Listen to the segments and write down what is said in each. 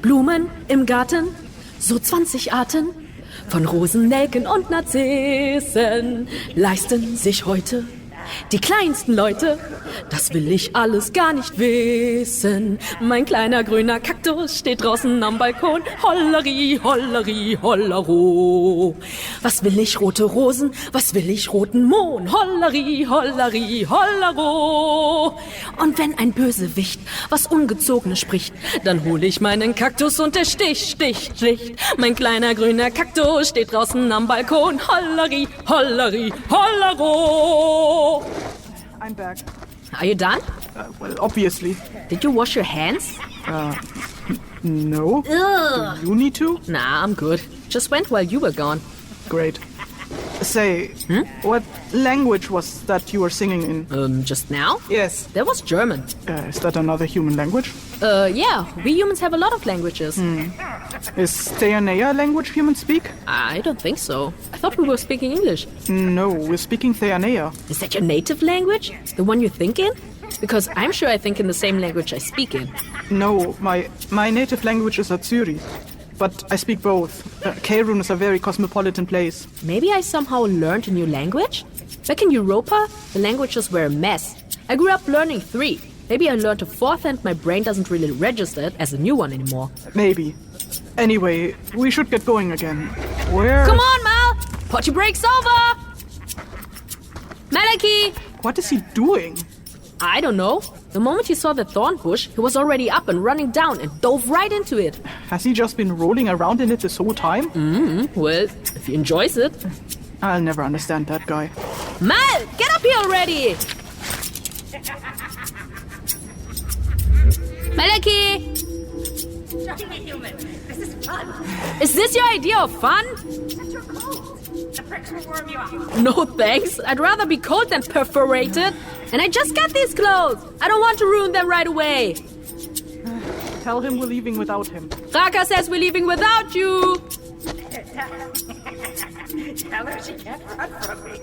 Blumen im Garten, so 20 Arten von Rosen, Nelken und Narzissen leisten sich heute die kleinsten Leute. Das will ich alles gar nicht wissen. Mein kleiner grüner Kaktus steht draußen am Balkon. Holleri, holleri, hollero. Was will ich, rote Rosen? Was will ich, roten Mohn? Holleri, holleri, hollero. Und wenn ein Bösewicht was Ungezogenes spricht, dann hole ich meinen Kaktus und der sticht. Mein kleiner grüner Kaktus steht draußen am Balkon. Holleri, holleri, hollero. I'm back. Are you done? Well, obviously. Did you wash your hands? No. Ugh. Do you need to? Nah, I'm good. Just went while you were gone. Great. Say, what language was that you were singing in? Just now? Yes. That was German. Is that another human language? Yeah. We humans have a lot of languages. Is Theanea a language humans speak? I don't think so. I thought we were speaking English. No, we're speaking Theanea. Is that your native language? The one you think in? Because I'm sure I think in the same language I speak in. No, my native language is Atsuri. But I speak both. Cairun is a very cosmopolitan place. Maybe I somehow learned a new language? Back in Europa, the languages were a mess. I grew up learning 3. Maybe I learned a 4th and my brain doesn't really register it as a new one anymore. Maybe. Anyway, we should get going again. Where? Come on, Mal! Potty break's over! Malaki! What is he doing? I don't know. The moment he saw the thorn bush, he was already up and running down and dove right into it. Has he just been rolling around in it this whole time? Well, if he enjoys it. I'll never understand that guy. Mal, get up here already! Malaki! This is fun. Is this your idea of fun? But you're cold. The pricks will warm you up. No thanks. I'd rather be cold than perforated. And I just got these clothes. I don't want to ruin them right away. Tell him we're leaving without him. Raka says we're leaving without you. Tell her she can't run from me.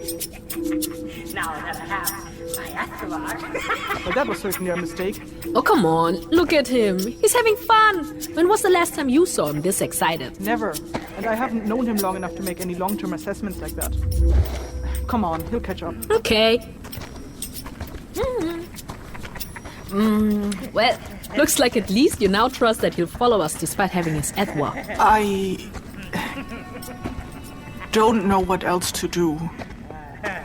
Now that I have my Eyþór. Well, that was certainly a mistake. Oh, come on. Look at him. He's having fun. When was the last time you saw him this excited? Never. And I haven't known him long enough to make any long-term assessments like that. Come on, he'll catch up. Okay. Well, looks like at least you now trust that he'll follow us despite having his Eyþór. I don't know what else to do.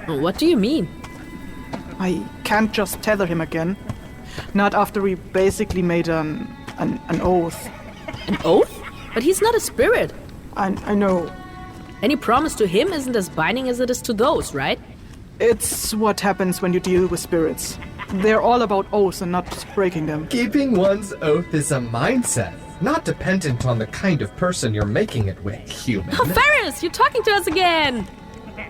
What do you mean? I can't just tether him again. Not after we basically made an oath. An oath? But he's not a spirit. I know. Any promise to him isn't as binding as it is to those, right? It's what happens when you deal with spirits. They're all about oaths and not breaking them. Keeping one's oath is a mindset, not dependent on the kind of person you're making it with, human. Oh, Ferris, you're talking to us again.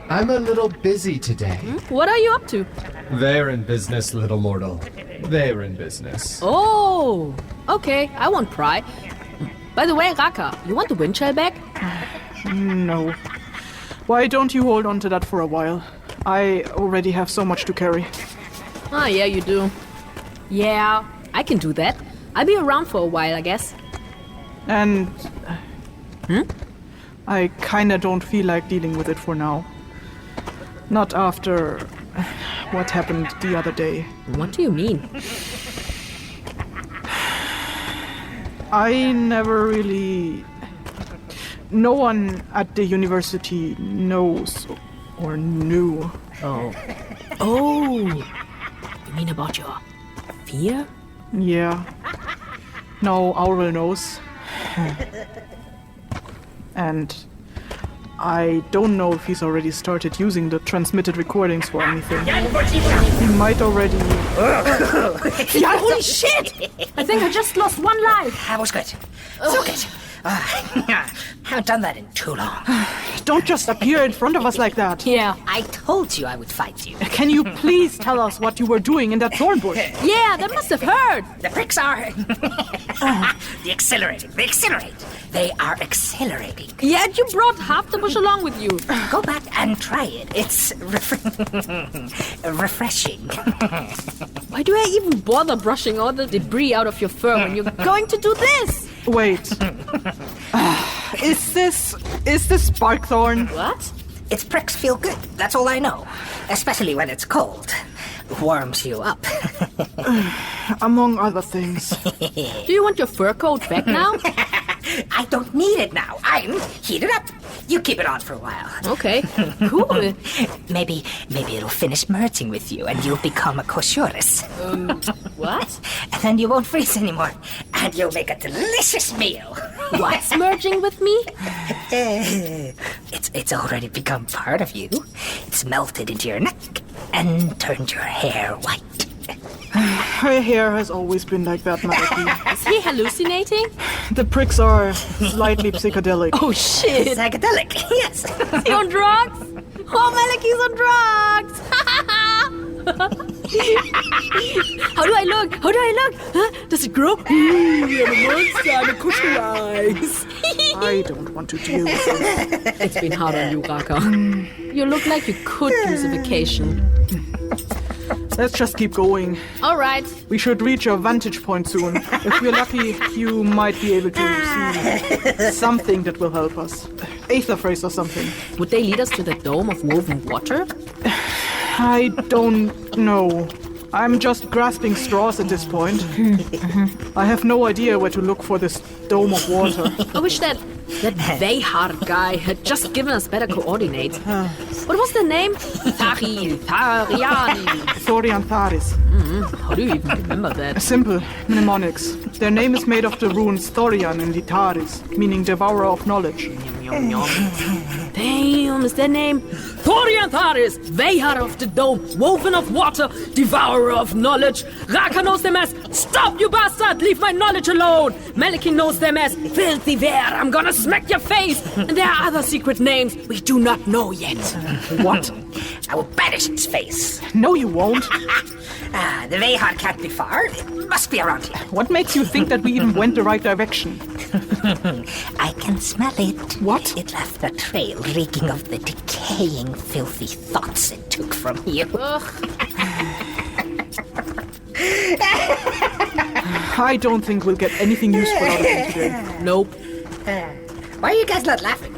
I'm a little busy today. What are you up to? They're in business, little mortal. They're in business. Oh, okay, I won't pry. By the way, Raka, you want the wind shell back? No. Why don't you hold on to that for a while? I already have so much to carry. Ah, yeah, you do. Yeah, I can do that. I'll be around for a while, I guess. And I kinda don't feel like dealing with it for now. Not after what happened the other day. What do you mean? I never really... No one at the university knows or knew. Oh. Oh! You mean about your fear? Yeah. No, Auril knows. And I don't know if he's already started using the transmitted recordings for anything. He might already... Yeah, holy shit! I think I just lost one life. That was good. So good. Haven't done that in too long. Don't just appear in front of us like that. Yeah. I told you I would fight you. Can you please tell us what you were doing in that thorn bush? Yeah, that must have hurt. The pricks are... the accelerating. They accelerate. They are accelerating. Yeah, you brought half the bush along with you. Go back and try it. It's refreshing. Why do I even bother brushing all the debris out of your fur when you're going to do this? Wait. Is this Sparkthorn? What? Its pricks feel good, that's all I know. Especially when it's cold. Warms you up. Among other things. Do you want your fur coat back now? I don't need it now. I'm heated up. You keep it on for a while. Okay, cool. Maybe it'll finish merging with you and you'll become a Koshuris. What? And then you won't freeze anymore. And you'll make a delicious meal. What's merging with me? It's already become part of you. It's melted into your neck and turned your hair white. Her hair has always been like that, Malaki. Is he hallucinating? The pricks are slightly psychedelic. Oh shit! Psychedelic, yes. Is he on drugs? Oh, Malaki's on drugs! How do I look? Huh? Does it grow? I'm a monster. I'm a cushion eyes. I don't want to deal with this. It's been hard on you, Raka. You look like you could use a vacation. Let's just keep going. All right. We should reach a vantage point soon. If we're lucky, you might be able to see something that will help us. Eyþór phrase or something. Would they lead us to the dome of woven water? I don't know. I'm just grasping straws at this point. I have no idea where to look for this dome of water. I wish that Veihar guy had just given us better coordinates. What was the name? Thariani. Thorian Tharis. How do you even remember that? Simple, mnemonics. Their name is made of the runes Thorian and Litaris, meaning devourer of knowledge. Damn, is their name? Thorian Tharis, Veihar of the dome, woven of water, devourer of knowledge. Raka knows them as, stop you bastard, leave my knowledge alone. Malaki knows them as, filthy bear, I'm gonna smack your face. And there are other secret names we do not know yet. What? I will banish its face. No, you won't. The Veihar can't be far. It must be around here. What makes you think that we even went the right direction? I can smell it. What? It left a trail reeking of the decaying, filthy thoughts it took from you. I don't think we'll get anything useful out of him today. Nope. Why are you guys not laughing?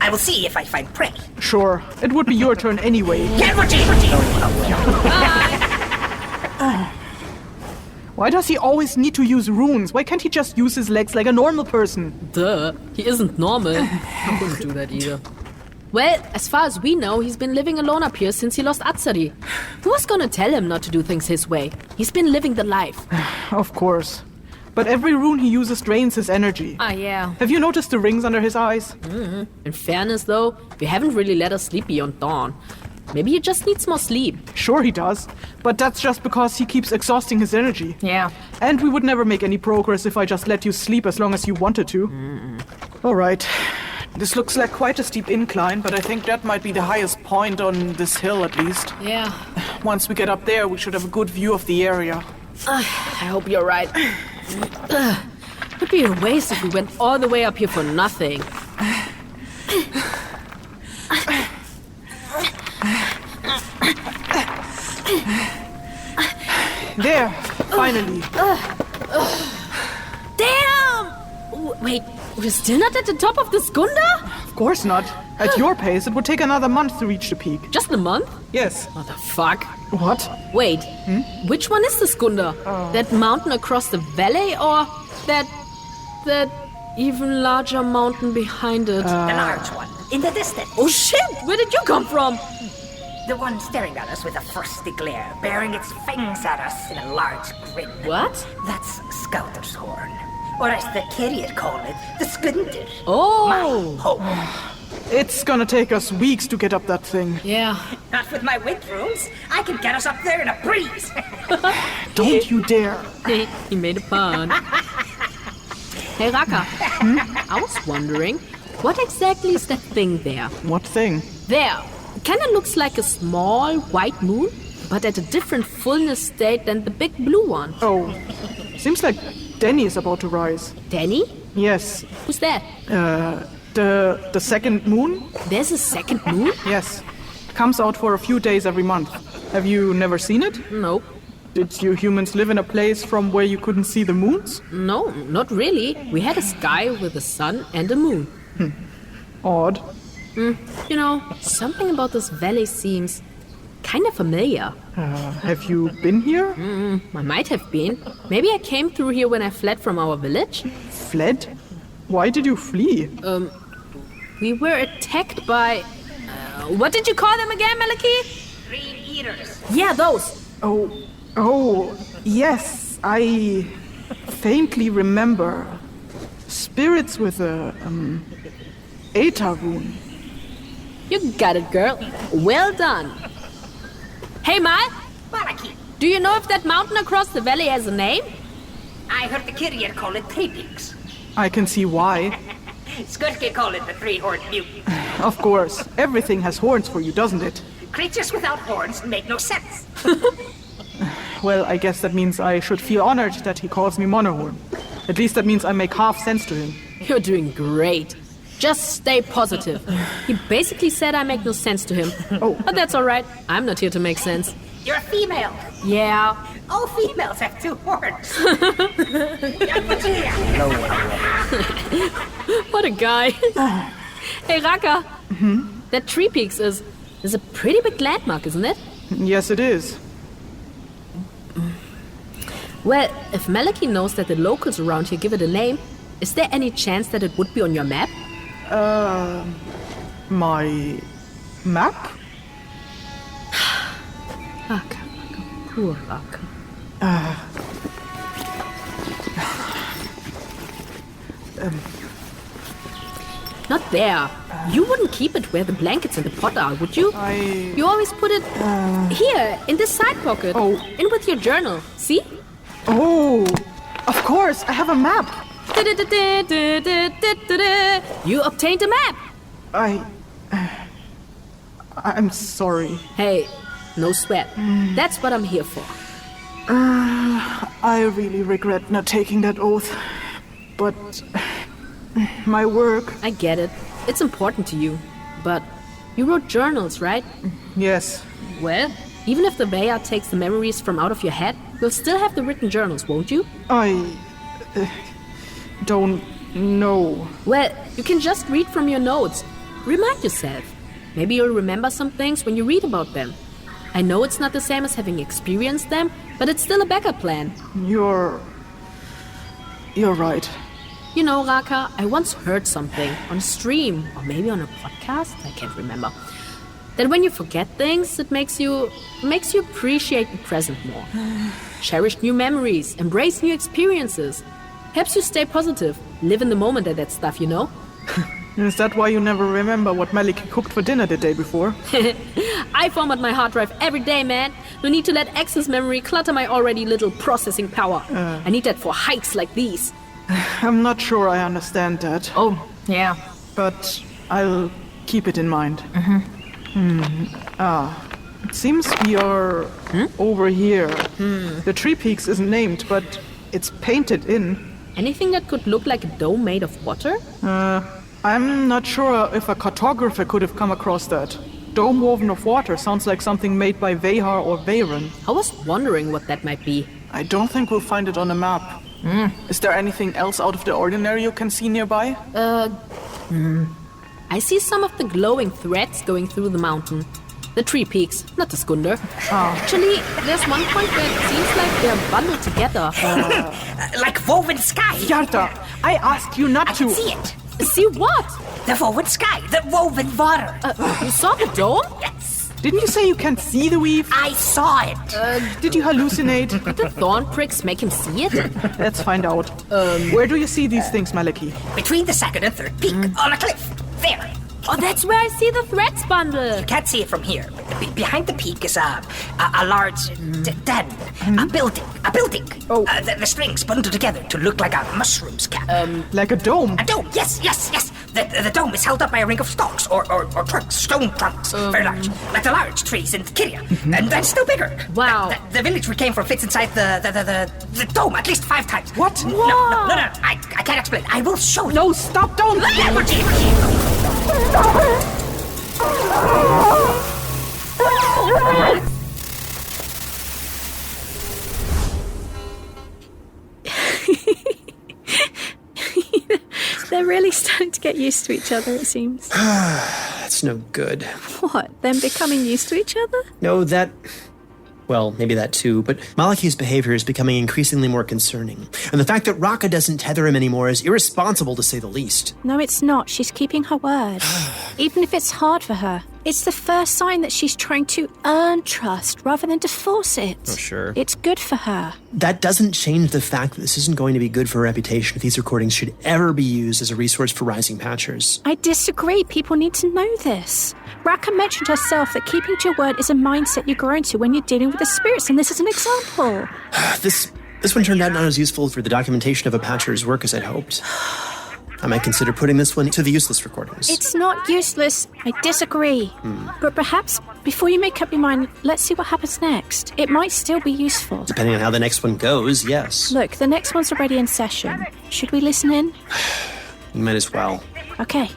I will see if I find prey. Sure, it would be your turn anyway. Why does he always need to use runes? Why can't he just use his legs like a normal person? Duh, he isn't normal. I wouldn't do that either. Well, as far as we know, he's been living alone up here since he lost Atsari. Who was gonna tell him not to do things his way? He's been living the life. Of course. But every rune he uses drains his energy. Ah, yeah. Have you noticed the rings under his eyes? In fairness, though, we haven't really let us sleep beyond dawn. Maybe he just needs more sleep. Sure he does. But that's just because he keeps exhausting his energy. Yeah. And we would never make any progress if I just let you sleep as long as you wanted to. All right. This looks like quite a steep incline, but I think that might be the highest point on this hill at least. Yeah. Once we get up there, we should have a good view of the area. I hope you're right. Would be a waste if we went all the way up here for nothing. There, finally. Damn! Wait, we're still not at the top of the Skunda? Of course not. At your pace, it would take another month to reach the peak. Just a month? Yes. What the fuck? What? Wait, which one is the Skunda? That mountain across the valley or that even larger mountain behind it? The large one, in the distance. Oh shit! Where did you come from? The one staring at us with a frosty glare, bearing its fangs at us in a large grin. What? That's Scouter's horn. Or as the Kessir call it, the Skunder. Oh! My home. It's gonna take us weeks to get up that thing. Yeah. Not with my wind runes. I can get us up there in a breeze. Don't you dare. He made a pun. Hey, Raka. I was wondering, what exactly is that thing there? What thing? There. Kinda looks like a small white moon, but at a different fullness state than the big blue one. Oh, seems like Danny is about to rise. Danny? Yes. Who's that? The second moon? There's a second moon? Yes. Comes out for a few days every month. Have you never seen it? Nope. Did you humans live in a place from where you couldn't see the moons? No, not really. We had a sky with a sun and a moon. Odd. You know, something about this valley seems kind of familiar. Have you been here? I might have been. Maybe I came through here when I fled from our village. Fled? Why did you flee? We were attacked by... what did you call them again, Malaki? Green eaters. Yeah, those. Oh, yes, I faintly remember. Spirits with a, Eyþór rune. You got it, girl. Well done. Hey, Mal, Malaki. do you know if that mountain across the valley has a name? I heard the Kessir call it Tripeaks. I can see why. Skirke call it the three-horned mutant. Of course, everything has horns for you, doesn't it? Creatures without horns make no sense. Well, I guess that means I should feel honored that he calls me Monohorn. At least that means I make half sense to him. You're doing great. Just stay positive. He basically said I make no sense to him. Oh. But that's all right. I'm not here to make sense. You're a female. Yeah. All females have two horns. What a guy. Hey, Raka. That Tripeaks is a pretty big landmark, isn't it? Yes, it is. Well, if Malaki knows that the locals around here give it a name, is there any chance that it would be on your map? My map? Raka, poor Raka. Not there. You wouldn't keep it where the blankets and the pot are, would you? You always put it here, in this side pocket. Oh. In with your journal. See? Oh, of course, I have a map. You obtained a map. I'm sorry. Hey, no sweat. That's what I'm here for. I really regret not taking that oath. But my work... I get it. It's important to you. But you wrote journals, right? Yes. Well, even if the Veya takes the memories from out of your head, you'll still have the written journals, won't you? I don't know. Well, you can just read from your notes. Remind yourself. Maybe you'll remember some things when you read about them. I know it's not the same as having experienced them, but it's still a backup plan. You're right. You know, Raka, I once heard something on a stream, or maybe on a podcast, I can't remember, that when you forget things, it makes you appreciate the present more. Cherish new memories, embrace new experiences. Helps you stay positive, live in the moment and that stuff, you know? Is that why you never remember what Malaki cooked for dinner the day before? I format my hard drive every day, man. No need to let access memory clutter my already little processing power. I need that for hikes like these. I'm not sure I understand that. Oh, yeah. But I'll keep it in mind. It seems we are over here. The Tripeaks isn't named, but it's painted in. Anything that could look like a dome made of water? I'm not sure if a cartographer could have come across that. Dome woven of water sounds like something made by Vehar or Veyron. I was wondering what that might be. I don't think we'll find it on a map. Is there anything else out of the ordinary you can see nearby? I see some of the glowing threads going through the mountain. The Tripeaks, not the Skunder. Actually, there's one point where it seems like they're bundled together. Like woven sky. Yarta, I asked you not I to. can see it. See what? The woven sky, the woven water. You saw the dome? Yes, Didn't you say you can see the weave? I saw it. Did you hallucinate? Did the thorn pricks make him see it? Let's find out. Where do you see these things, Malaki? Between the second and third peak, on a cliff. There. Oh, that's where I see the threads bundle. You can't see it from here. Behind the peak is a large den, a building. Oh. The strings bundled together to look like a mushroom's cap. Like a dome? A dome, yes. The dome is held up by a ring of stalks or trunks, stone trunks, very large, like the large trees in Kiria, and then still bigger. Wow. The village we came from fits inside the dome at least 5 times. What? No, I can't explain. I will show you. No, stop, don't! get used to each other, it seems. That's no good. What, them becoming used to each other? No, that... Well, maybe that too, but Malaki's behavior is becoming increasingly more concerning. And the fact that Raka doesn't tether him anymore is irresponsible, to say the least. No, it's not. She's keeping her word. Even if it's hard for her. It's the first sign that she's trying to earn trust rather than to force it. Oh, sure. It's good for her. That doesn't change the fact that this isn't going to be good for her reputation if these recordings should ever be used as a resource for rising patchers. I disagree. People need to know this. Raka mentioned herself that keeping to your word is a mindset you grow into when you're dealing with the spirits, and this is an example. This one turned out not as useful for the documentation of a patcher's work as I'd hoped. I might consider putting this one to the useless recordings. It's not useless. I disagree. But perhaps, before you make up your mind, let's see what happens next. It might still be useful. Depending on how the next one goes, yes. Look, the next one's already in session. Should we listen in? You might as well. Okay.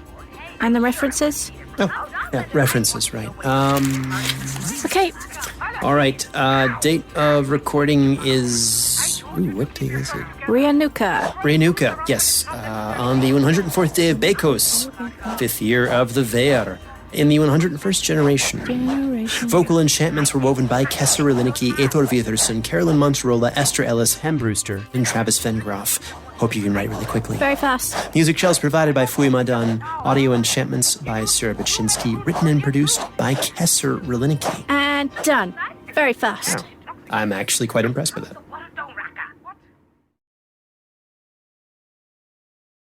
And the references? Oh, yeah, references, right. Okay. All right, date of recording is... Ooh, what day is it? Riliniki, yes. On the 104th day of Bekos, 5th year of the Veer, in the 101st generation. Vocal enchantments were woven by Kessir, Riliniki, Eyþór Viðarsson, Carollyn Monterola-Koezle, Esther Ellis, and Brewster, and Travis Vengroff. Hope you can write really quickly. Very fast. Music shells provided by Fui Madan. Audio enchantments by Sarah Baczynski. Written and produced by Kessir, Riliniki. And done. Very fast. I'm actually quite impressed with it.